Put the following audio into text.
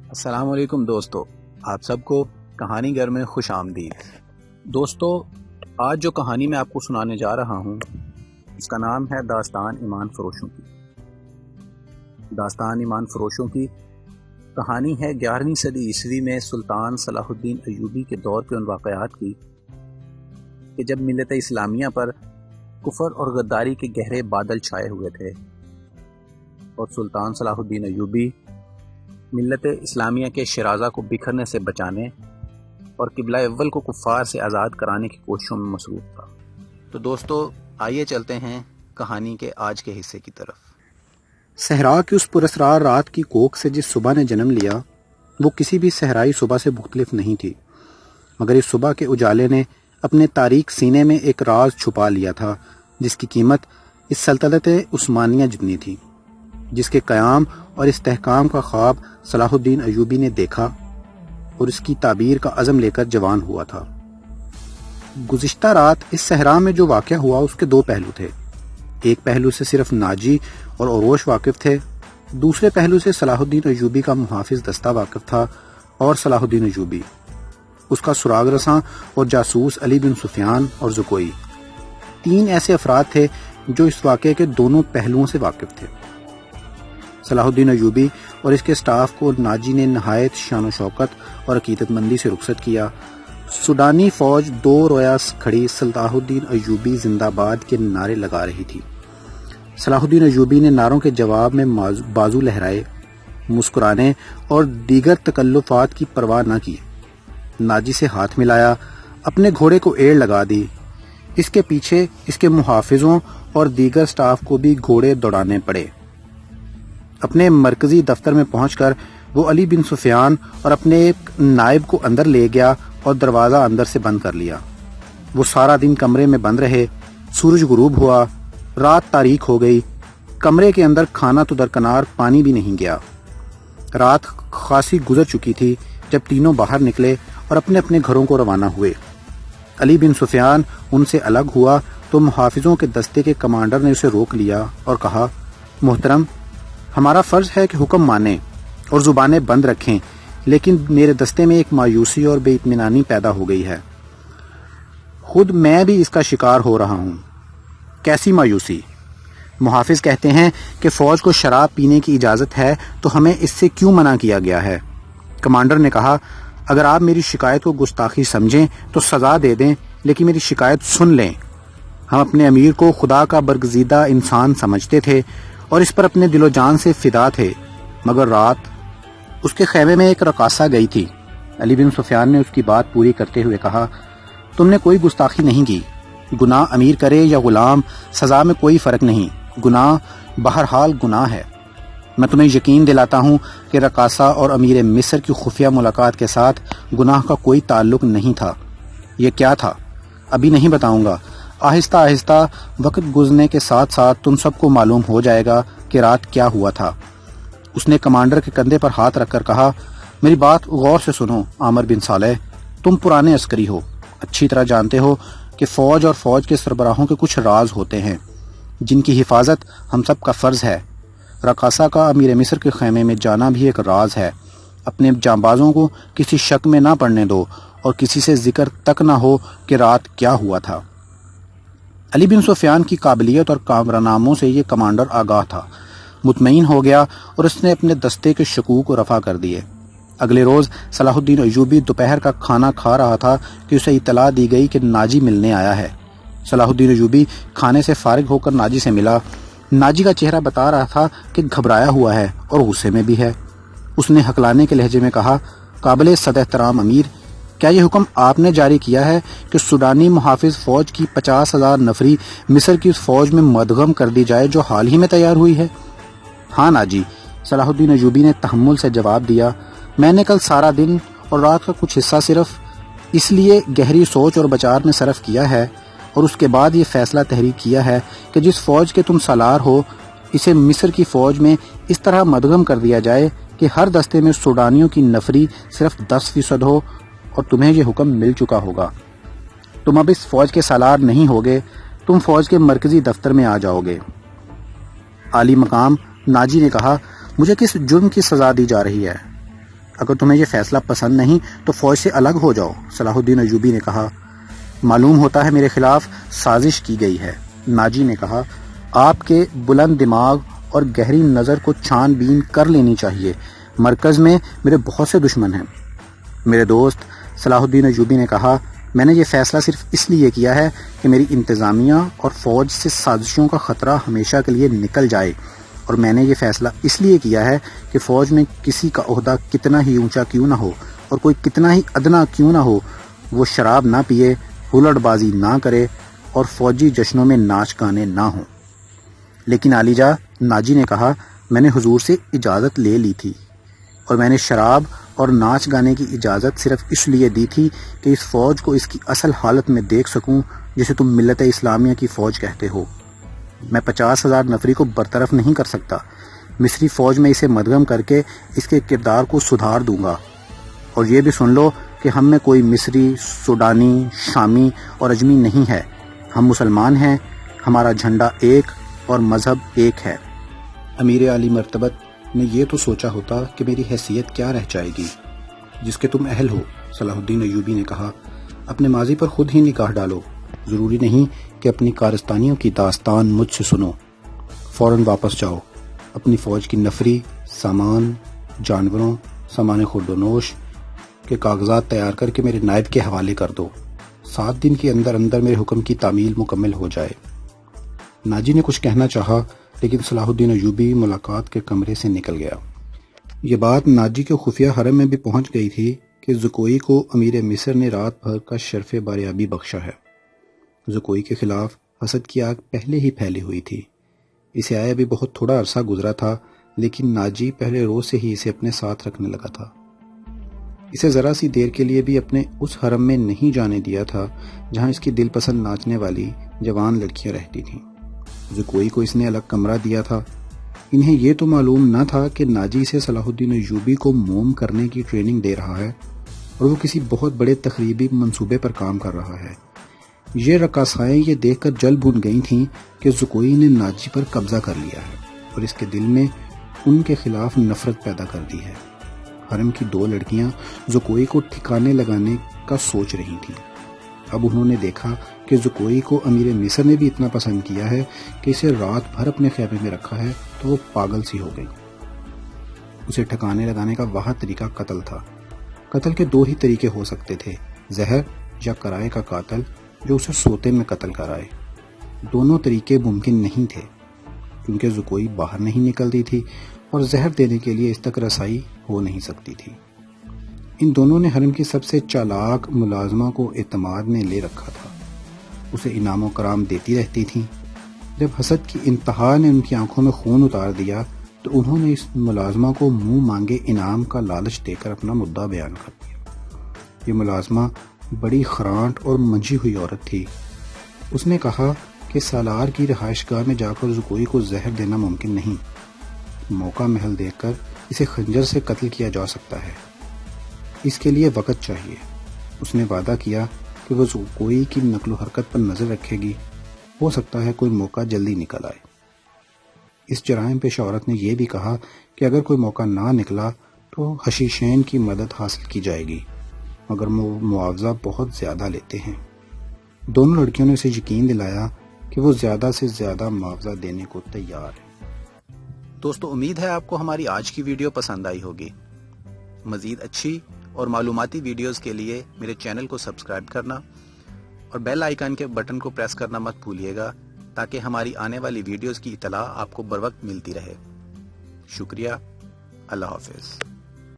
السلام علیکم دوستو، آپ سب کو کہانی گھر میں خوش آمدید۔ دوستو، آج جو کہانی میں آپ کو سنانے جا رہا ہوں اس کا نام ہے داستان ایمان فروشوں کی۔ داستان ایمان فروشوں کی کہانی ہے 11ویں صدی عیسوی میں سلطان صلاح الدین ایوبی کے دور کے ان واقعات کی کہ جب ملت اسلامیہ پر کفر اور غداری کے گہرے بادل چھائے ہوئے تھے اور سلطان صلاح الدین ایوبی ملت اسلامیہ کے شرازہ کو بکھرنے سے بچانے اور قبلہ اول کو کفار سے آزاد کرانے کی کوششوں میں مصروف تھا۔ تو دوستو، آئیے چلتے ہیں کہانی کے آج کے حصے کی طرف۔ صحرا کی اس پراسرار رات کی کوکھ سے جس صبح نے جنم لیا وہ کسی بھی صحرائی صبح سے مختلف نہیں تھی، مگر اس صبح کے اجالے نے اپنے تاریک سینے میں ایک راز چھپا لیا تھا جس کی قیمت اس سلطنت عثمانیہ جتنی تھی، جس کے قیام اور استحکام کا خواب صلاح الدین ایوبی نے دیکھا اور اس کی تعبیر کا عزم لے کر جوان ہوا تھا۔ گزشتہ رات اس صحرا میں جو واقعہ ہوا اس کے دو پہلو تھے۔ ایک پہلو سے صرف ناجی اور عروش واقف تھے، دوسرے پہلو سے صلاح الدین ایوبی کا محافظ دستہ واقف تھا اور صلاح الدین ایوبی، اس کا سراغ رساں اور جاسوس علی بن سفیان اور زکوئی، تین ایسے افراد تھے جو اس واقعے کے دونوں پہلوؤں سے واقف تھے۔ صلاح الدین ایوبی اور اس کے سٹاف کو ناجی نے نہایت شان و شوکت اور عقیدت مندی سے رخصت کیا۔ سوڈانی فوج دو رویا کھڑی صلاح الدین ایوبی زندہ باد کے نعرے لگا رہی تھی۔ صلاح الدین ایوبی نے نعروں کے جواب میں بازو لہرائے، مسکرانے اور دیگر تکلفات کی پرواہ نہ کی، ناجی سے ہاتھ ملایا، اپنے گھوڑے کو ایڑ لگا دی۔ اس کے پیچھے اس کے محافظوں اور دیگر سٹاف کو بھی گھوڑے دوڑانے پڑے۔ اپنے مرکزی دفتر میں پہنچ کر وہ علی بن سفیان اور اپنے ایک نائب کو اندر لے گیا اور دروازہ اندر سے بند کر لیا۔ وہ سارا دن کمرے میں بند رہے۔ سورج غروب ہوا، رات تاریک ہو گئی۔ کمرے کے اندر کھانا تو درکنار پانی بھی نہیں گیا۔ رات خاصی گزر چکی تھی جب تینوں باہر نکلے اور اپنے اپنے گھروں کو روانہ ہوئے۔ علی بن سفیان ان سے الگ ہوا تو محافظوں کے دستے کے کمانڈر نے اسے روک لیا اور کہا، محترم، ہمارا فرض ہے کہ حکم مانیں اور زبانیں بند رکھیں، لیکن میرے دستے میں ایک مایوسی اور بے اطمینانی پیدا ہو گئی ہے۔ خود میں بھی اس کا شکار ہو رہا ہوں۔ کیسی مایوسی؟ محافظ کہتے ہیں کہ فوج کو شراب پینے کی اجازت ہے تو ہمیں اس سے کیوں منع کیا گیا ہے؟ کمانڈر نے کہا، اگر آپ میری شکایت کو گستاخی سمجھیں تو سزا دے دیں، لیکن میری شکایت سن لیں۔ ہم اپنے امیر کو خدا کا برگزیدہ انسان سمجھتے تھے اور اس پر اپنے دل و جان سے فدا تھے، مگر رات اس کے خیمے میں ایک رقاصہ گئی تھی۔ علی بن سفیان نے اس کی بات پوری کرتے ہوئے کہا، تم نے کوئی گستاخی نہیں کی۔ گناہ امیر کرے یا غلام، سزا میں کوئی فرق نہیں، گناہ بہرحال گناہ ہے۔ میں تمہیں یقین دلاتا ہوں کہ رقاصہ اور امیر مصر کی خفیہ ملاقات کے ساتھ گناہ کا کوئی تعلق نہیں تھا۔ یہ کیا تھا؟ ابھی نہیں بتاؤں گا، آہستہ آہستہ وقت گزرنے کے ساتھ ساتھ تم سب کو معلوم ہو جائے گا کہ رات کیا ہوا تھا۔ اس نے کمانڈر کے کندھے پر ہاتھ رکھ کر کہا، میری بات غور سے سنو عامر بن صالح، تم پرانے عسکری ہو، اچھی طرح جانتے ہو کہ فوج اور فوج کے سربراہوں کے کچھ راز ہوتے ہیں جن کی حفاظت ہم سب کا فرض ہے۔ رقاصہ کا امیر مصر کے خیمے میں جانا بھی ایک راز ہے۔ اپنے جانبازوں کو کسی شک میں نہ پڑنے دو اور کسی سے ذکر تک نہ ہو کہ رات کیا ہوا تھا۔ علی بن سفیان کی قابلیت اور کارناموں سے یہ کمانڈر آگاہ تھا، مطمئن ہو گیا اور اس نے اپنے دستے کے شکوک کو رفع کر دیے۔ اگلے روز صلاح الدین ایوبی دوپہر کا کھانا کھا رہا تھا کہ اسے اطلاع دی گئی کہ ناجی ملنے آیا ہے۔ صلاح الدین ایوبی کھانے سے فارغ ہو کر ناجی سے ملا۔ ناجی کا چہرہ بتا رہا تھا کہ گھبرایا ہوا ہے اور غصے میں بھی ہے۔ اس نے ہکلانے کے لہجے میں کہا، قابل صد احترام امیر، کیا یہ حکم آپ نے جاری کیا ہے کہ سوڈانی محافظ فوج کی 50,000 نفری مصر کی اس فوج میں مدغم کر دی جائے جو حال ہی میں تیار ہوئی ہے؟ ہاں ناجی، صلاح الدین ایوبی نے تحمل سے جواب دیا، میں نے کل سارا دن اور رات کا کچھ حصہ صرف اس لیے گہری سوچ اور بچار میں صرف کیا ہے اور اس کے بعد یہ فیصلہ تحریک کیا ہے کہ جس فوج کے تم سالار ہو اسے مصر کی فوج میں اس طرح مدغم کر دیا جائے کہ ہر دستے میں سوڈانیوں کی نفری صرف 10% ہو، اور تمہیں یہ حکم مل چکا ہوگا۔ تم اب اس فوج کے سالار نہیں ہوگے، تم فوج کے مرکزی دفتر میں آ جاؤ گے۔ عالی مقام ناجی نے کہا، مجھے کس جرم کی سزا دی جا رہی ہے؟ اگر تمہیں یہ فیصلہ پسند نہیں تو فوج سے الگ ہو جاؤ، صلاح الدین ایوبی نے کہا۔ معلوم ہوتا ہے میرے خلاف سازش کی گئی ہے، ناجی نے کہا۔ آپ کے بلند دماغ اور گہری نظر کو چھان بین کر لینی چاہیے، مرکز میں میرے بہت سے دشمن ہیں۔ میرے دوست، صلاح الدین ایوبی نے کہا، میں نے یہ فیصلہ صرف اس لیے کیا ہے کہ میری انتظامیہ اور فوج سے سازشوں کا خطرہ ہمیشہ کے لیے نکل جائے، اور میں نے یہ فیصلہ اس لیے کیا ہے کہ فوج میں کسی کا عہدہ کتنا ہی اونچا کیوں نہ ہو اور کوئی کتنا ہی ادنا کیوں نہ ہو، وہ شراب نہ پیے، ہلڑ بازی نہ کرے اور فوجی جشنوں میں ناچ گانے نہ ہوں۔ لیکن علی جا، ناجی نے کہا، میں نے حضور سے اجازت لے لی تھی، اور میں نے شراب اور ناچ گانے کی اجازت صرف اس لیے دی تھی کہ اس فوج کو اس کی اصل حالت میں دیکھ سکوں جسے تم ملت اسلامیہ کی فوج کہتے ہو۔ میں 50,000 نفری کو برطرف نہیں کر سکتا، مصری فوج میں اسے مدغم کر کے اس کے کردار کو سدھار دوں گا۔ اور یہ بھی سن لو کہ ہم میں کوئی مصری، سوڈانی، شامی اور اجمی نہیں ہے، ہم مسلمان ہیں، ہمارا جھنڈا ایک اور مذہب ایک ہے۔ امیر عالی مرتبت نے یہ تو سوچا ہوتا کہ میری حیثیت کیا رہ جائے گی جس کے تم اہل ہو، صلاح الدین ایوبی نے کہا۔ اپنے ماضی پر خود ہی نگاہ ڈالو، ضروری نہیں کہ اپنی کارستانیوں کی داستان مجھ سے سنو۔ فوراً واپس جاؤ، اپنی فوج کی نفری، سامان، جانوروں، سامان خورد و نوش کے کاغذات تیار کر کے میرے نائب کے حوالے کر دو۔ 7 دن کے اندر اندر میرے حکم کی تعمیل مکمل ہو جائے۔ ناجی نے کچھ کہنا چاہا، لیکن صلاح الدین ایوبی ملاقات کے کمرے سے نکل گیا۔ یہ بات ناجی کے خفیہ حرم میں بھی پہنچ گئی تھی کہ زکوئی کو امیر مصر نے رات بھر کا شرف باریابی بخشا ہے۔ زکوئی کے خلاف حسد کی آگ پہلے ہی پھیلی ہوئی تھی۔ اسے آیا بھی بہت تھوڑا عرصہ گزرا تھا، لیکن ناجی پہلے روز سے ہی اسے اپنے ساتھ رکھنے لگا تھا۔ اسے ذرا سی دیر کے لیے بھی اپنے اس حرم میں نہیں جانے دیا تھا جہاں اس کی دل پسند ناچنے والی جوان لڑکیاں رہتی تھیں۔ زکوئی کو اس نے الگ کمرہ دیا تھا۔ انہیں یہ تو معلوم نہ تھا کہ ناجی سے صلاح الدین ایوبی کو موم کرنے کی ٹریننگ دے رہا ہے اور وہ کسی بہت بڑے تخریبی منصوبے پر کام کر رہا ہے۔ یہ رقاصائیں یہ دیکھ کر جل بھن گئی تھیں کہ زکوئی نے ناجی پر قبضہ کر لیا ہے اور اس کے دل میں ان کے خلاف نفرت پیدا کر دی ہے۔ حرم کی 2 لڑکیاں زکوئی کو ٹھکانے لگانے کا سوچ رہی تھیں۔ اب انہوں نے دیکھا کہ زکوئی کو امیر مصر نے بھی اتنا پسند کیا ہے کہ اسے رات بھر اپنے خیمے میں رکھا ہے تو وہ پاگل سی ہو گئی۔ اسے ٹھکانے لگانے کا واحد طریقہ قتل تھا۔ قتل کے 2 ہی طریقے ہو سکتے تھے، زہر یا کرائے کا قاتل جو اسے سوتے میں قتل کرائے۔ دونوں طریقے ممکن نہیں تھے کیونکہ زکوئی باہر نہیں نکلتی تھی اور زہر دینے کے لیے اس تک رسائی ہو نہیں سکتی تھی۔ ان دونوں نے حرم کی سب سے چالاک ملازمہ کو اعتماد میں لے رکھا تھا، اسے انعام و کرام دیتی رہتی تھیں۔ جب حسد کی انتہا نے ان کی آنکھوں میں خون اتار دیا تو انہوں نے اس ملازمہ کو منہ مانگے انعام کا لالچ دے کر اپنا مدعا بیان کر دیا۔ یہ ملازمہ بڑی خرانٹ اور منجھی ہوئی عورت تھی۔ اس نے کہا کہ سالار کی رہائش گاہ میں جا کر زکوئی کو زہر دینا ممکن نہیں، موقع محل دیکھ کر اسے خنجر سے قتل کیا جا سکتا ہے، اس کے لیے وقت چاہیے۔ اس نے وعدہ کیا کہ وہ زکوئی کی نقل و حرکت پر نظر رکھے گی، ہو سکتا ہے کوئی موقع جلدی نکل آئے۔ اس جرائم پیشہ عورت نے یہ بھی کہا کہ اگر کوئی موقع نہ نکلا تو حشیشین کی مدد حاصل کی جائے گی، مگر وہ معاوضہ بہت زیادہ لیتے ہیں۔ دونوں لڑکیوں نے اسے یقین دلایا کہ وہ زیادہ سے زیادہ معاوضہ دینے کو تیار ہیں۔ دوستو، امید ہے آپ کو ہماری آج کی ویڈیو پسند آئی ہوگی۔ مزید اچھی اور معلوماتی ویڈیوز کے لیے میرے چینل کو سبسکرائب کرنا اور بیل آئیکن کے بٹن کو پریس کرنا مت بھولیے گا تاکہ ہماری آنے والی ویڈیوز کی اطلاع آپ کو بروقت ملتی رہے۔ شکریہ، اللہ حافظ۔